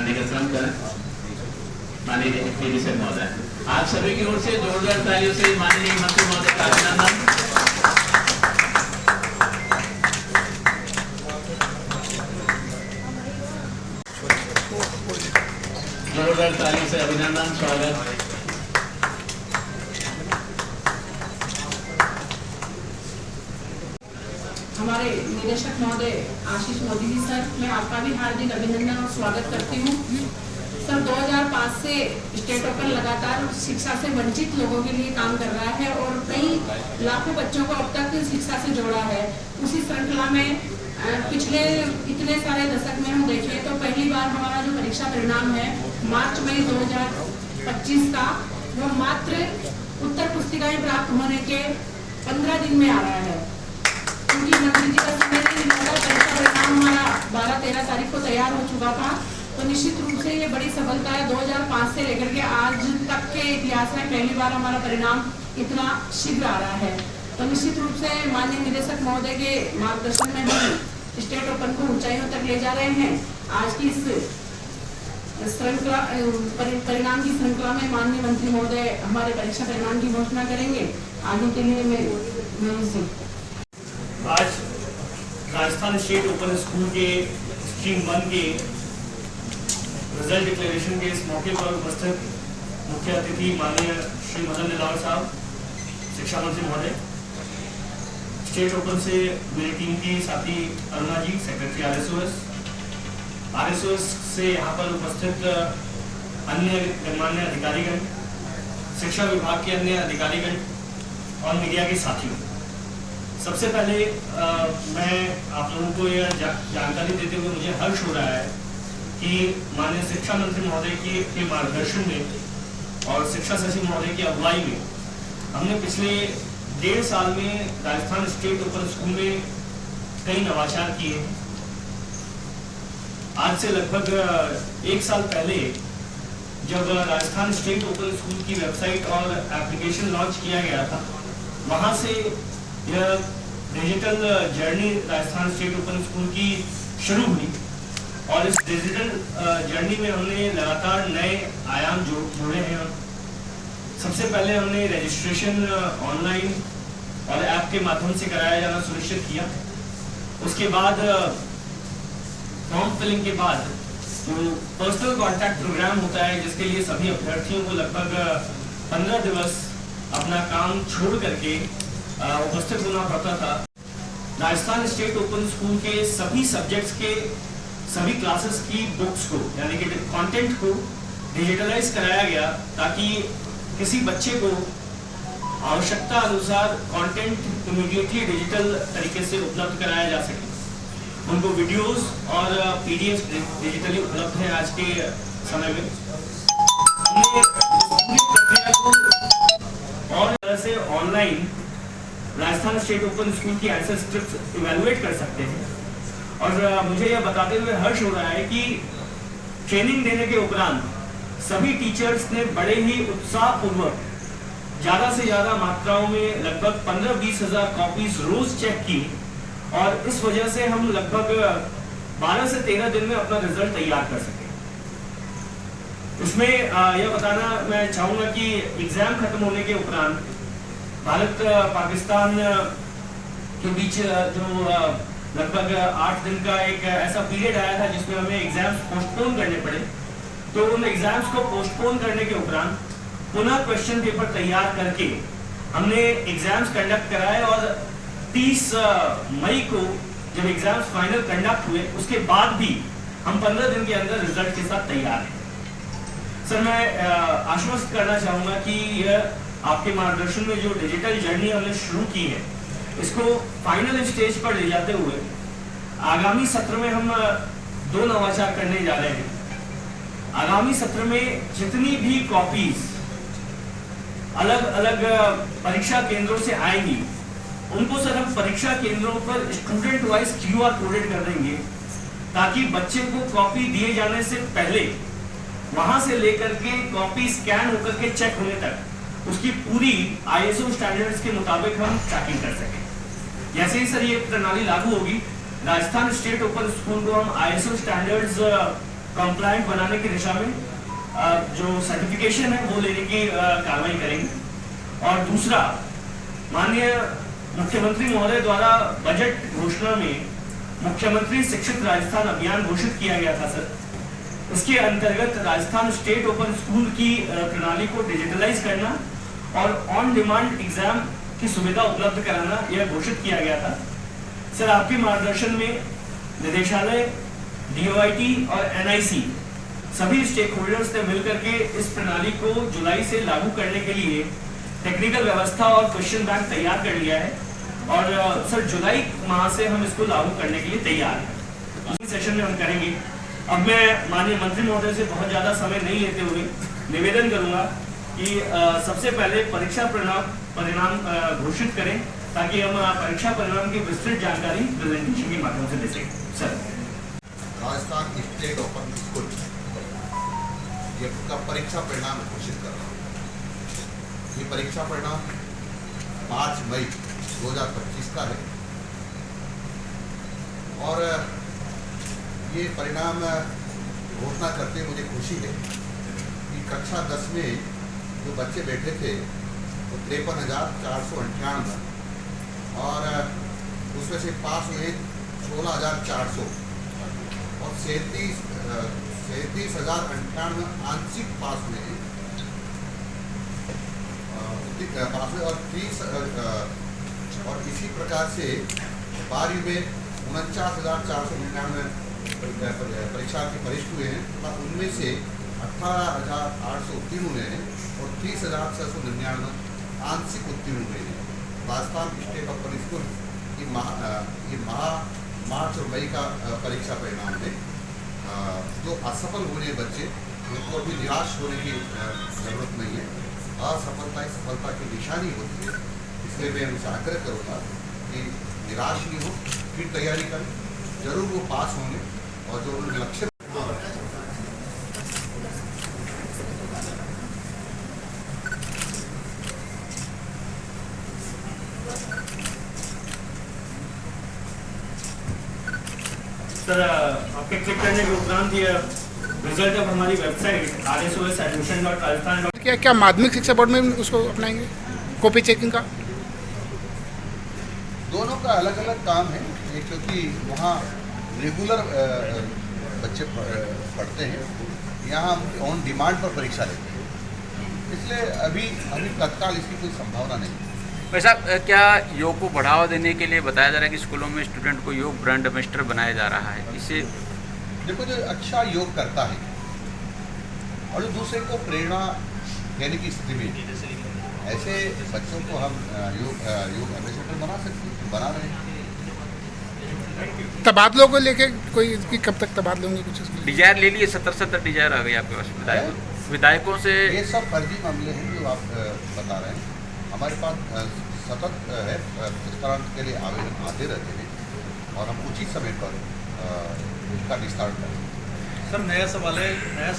करने का श्रम करें। माननीय पीडी सर महोदय, आप सभी की ओर से जोरदार तालियों से माननीय मंत्री महोदय का अभिनंदन। जोरदार तालियों से अभिनंदन, स्वागत। हमारे निदेशक महोदय आशीष मोदी जी सर, मैं आपका भी हार्दिक अभिनंदन और स्वागत करती हूँ। सर 2005 से स्टेट ओपन लगातार शिक्षा से वंचित लोगों के लिए काम कर रहा है और कई लाखों बच्चों को अब तक शिक्षा से जोड़ा है। उसी श्रृंखला में पिछले इतने सारे दशक में हम देखें तो पहली बार हमारा जो परीक्षा परिणाम है मार्च मई 2025 का, वो मात्र उत्तर पुस्तिकाएं प्राप्त होने के 15 दिन में आ रहा है, क्योंकि मंत्री जी का समय नहीं मिला। परीक्षा परिणाम हमारा 12-13 तारीख को तैयार हो चुका था। तो निश्चित रूप से ये बड़ी सफलता है। 2005 से लेकर के आज तक के इतिहास में पहली बार हमारा परिणाम इतना शीघ्र आ रहा है। तो निश्चित रूप से माननीय निदेशक महोदय के मार्गदर्शन में हम स्टेट ओपन को ऊंचाइयों तक ले जा रहे हैं। आज की इस श्रृंखला परिणाम की श्रृंखला में माननीय मंत्री महोदय हमारे परीक्षा परिणाम की घोषणा करेंगे। आगे के लिए मैं आज राजस्थान स्टेट ओपन स्कूल के स्ट्रीम 1 के रिजल्ट डिक्लेरेशन के इस मौके पर उपस्थित मुख्य अतिथि माननीय श्री मदन निलावर साहब, शिक्षा मंत्री महोदय, स्टेट ओपन से मेरी टीम की साथी अरुणा जी, सेक्रेटरी आरएसओएस से यहाँ पर उपस्थित अन्य गणमान्य अधिकारीगण, शिक्षा विभाग के अन्य अधिकारीगण और मीडिया के साथियों, सबसे पहले मैं आप लोगों को यह जानकारी देते हुए मुझे हर्ष हो रहा है कि माननीय शिक्षा मंत्री महोदय के मार्गदर्शन में और शिक्षा सचिव महोदय की अगुवाई में हमने पिछले 1.5 साल में राजस्थान स्टेट ओपन स्कूल में कई नवाचार किए हैं। आज से लगभग 1 साल पहले जब राजस्थान स्टेट ओपन स्कूल की वेबसाइट और एप्लीकेशन लॉन्च किया गया था, वहां से यह digital journey Rajasthan state open school की शुरू हुई और इस डिजिटल जर्नी में हमने लगातार नए आयाम जोड़े हैं। सबसे पहले हमने रजिस्ट्रेशन ऑनलाइन और ऐप के माध्यम से कराया जाना सुनिश्चित किया। उसके बाद फॉर्म फिलिंग के बाद जो पर्सनल कॉन्टैक्ट प्रोग्राम होता है, जिसके लिए सभी अभ्यर्थियों को लगभग 15 दिवस अपना काम छोड़ करके उपस्थित होना पड़ता था। राजस्थान स्टेट ओपन स्कूल के सभी सब्जेक्ट्स के सभी क्लासेस की बुक्स को यानी कि कंटेंट को डिजिटलाइज कराया गया, ताकि किसी बच्चे को आवश्यकता अनुसार कंटेंट इमीडिएटली डिजिटल तरीके से उपलब्ध कराया जा सके। उनको वीडियोस और पीडीएफ डिजिटली उपलब्ध है आज के समय में। और तरह से online Rajasthan state open school की आंसर स्क्रिप्ट इवैल्यूएट कर सकते हैं। और मुझे यह बताते हुए हर्ष हो रहा है कि ट्रेनिंग देने के उपरांत सभी टीचर्स ने बड़े ही उत्साहपूर्वक ज्यादा से ज्यादा मात्राओं में लगभग 15-20 हजार कॉपीज रोज चेक की और इस वजह से हम लगभग 12 से 13 दिन में अपना रिजल्ट तैयार कर सके। इसमें यह बताना मैं चाहूंगा कि एग्जाम खत्म होने के उपरांत भारत पाकिस्तान के बीच जो लगभग 8 दिन का एक ऐसा पीरियड आया था जिसमें हमें एग्जाम्स पोस्टपोन करने पड़े। तो उन एग्जाम्स को पोस्टपोन करने के उपरांत पुनः क्वेश्चन पेपर तैयार करके हमने एग्जाम्स कंडक्ट कराए और 30 मई को जब एग्जाम्स फाइनल कंडक्ट हुए उसके बाद भी हम 15 दिन के अंदर रिजल्ट के साथ तैयार हैं। सर, मैं आश्वस्त करना चाहूंगा कि यह आपके मार्गदर्शन में जो डिजिटल जर्नी हमने शुरू की है, इसको फाइनल स्टेज पर ले जाते हुए आगामी सत्र में हम 2 नवाचार करने जा रहे हैं। आगामी सत्र में जितनी भी कॉपीज अलग अलग परीक्षा केंद्रों से आएंगी, उनको सर हम परीक्षा केंद्रों पर स्टूडेंट वाइज QR कोडेड कर देंगे, ताकि बच्चे को कॉपी दिए जाने से पहले वहां से लेकर के कॉपी स्कैन होकर के चेक होने तक उसकी पूरी ISO स्टैंडर्ड्स के मुताबिक हम ट्रैकिंग कर सकें। जैसे ही सर ये प्रणाली लागू होगी, राजस्थान स्टेट ओपन स्कूल को हम ISO स्टैंडर्ड्स कंप्लायंट बनाने की दिशा में जो सर्टिफिकेशन है वो लेने की कार्रवाई करेंगे। और दूसरा, माननीय मुख्यमंत्री महोदय द्वारा बजट घोषणा में मुख्यमंत्री शिक्षित राजस्थान अभियान घोषित किया गया था सर। इसके अंतर्गत राजस्थान स्टेट ओपन स्कूल की प्रणाली को डिजिटलाइज करना और ऑन डिमांड एग्जाम की सुविधा उपलब्ध कराना यह घोषित किया गया था सर। आपके मार्गदर्शन में निदेशालय, DOIT और NIC सभी स्टेक होल्डर्स ने मिलकर के इस प्रणाली को जुलाई से लागू करने के लिए टेक्निकल व्यवस्था और क्वेश्चन बैंक तैयार कर लिया है और सर जुलाई माह से हम इसको लागू करने के लिए तैयार हैं। इस सेशन में हम करेंगे। अब मैं माननीय मंत्री महोदय से बहुत ज़्यादा समय नहीं लेते हुए निवेदन करूंगा कि सबसे पहले परीक्षा परिणाम घोषित करें ताकि हम परीक्षा परिणाम की विस्तृत जानकारी प्रेजेंटेशन के माध्यम से दे सकें। Sir, Rajasthan state open school ये का परीक्षा परिणाम घोषित कर रहा हूँ। ये परीक्षा परिणाम 5 मई 2025 का है और ये परिणाम घोषणा करते मुझे खुशी है कि कक्षा 10 में जो बच्चे बैठे थे वो 53,498 और उसमें से पास हुए 16,400 और 37,098 आंशिक पास हुए और 30 और इसी प्रकार से 12वीं में 49,499 परीक्षार्थी वरिष्ठ हुए हैं तथा उनमें से 18,800 उत्तीर्ण हुए हैं और 30,699 आंशिक उत्तीर्ण हुए हैं। राजस्थान स्टेट ओपन स्कूल ये मार्च और मई का परीक्षा परिणाम है। जो असफल हुए बच्चे उनको अभी निराश होने की जरूरत नहीं है। असफलता ही सफलता की निशानी होती है, इसलिए मैं उनसे आग्रह करूँगा कि निराश नहीं हो, फिर तैयारी करें, जरूर वो पास होंगे और जो उनके लक्ष्य सर आपके क्लिक करने के उपरांत ये रिजल्ट अब हमारी वेबसाइट rsosadmission.rajasthan. क्या माध्यमिक शिक्षा बोर्ड में उसको अपनाएंगे कॉपी चेकिंग का? दोनों का अलग अलग काम है। ये क्योंकि वहाँ रेगुलर बच्चे पढ़ते हैं, यहाँ हम ऑन डिमांड पर परीक्षा लेते हैं, इसलिए अभी तत्काल इसकी कोई संभावना नहीं। वैसा क्या योग को बढ़ावा देने के लिए बताया जा रहा है कि स्कूलों में स्टूडेंट को योग ब्रांड एम्बेसडर बनाया जा रहा है? इससे देखो, जो अच्छा योग करता है और जो दूसरे को प्रेरणा देने की स्थिति में ऐसे बच्चों को हम योग एम्बेसडर बना सकते हैं, बना रहे हैं। तबादलों को लेके कोई कि कब तक तबादले होंगे कुछ इसके लिए? डिजायर ले लिए, 70 डिजायर आ गई आपके पास विधायकों से। ये सब फर्जी मामले हैं जो आप बता रहे हैं। हमारे पास सतत है विस्तारण के लिए आवेदन आते रहते हैं और हम उचित समय पर उसका विस्तार करें। सर, नया सवाल है, नया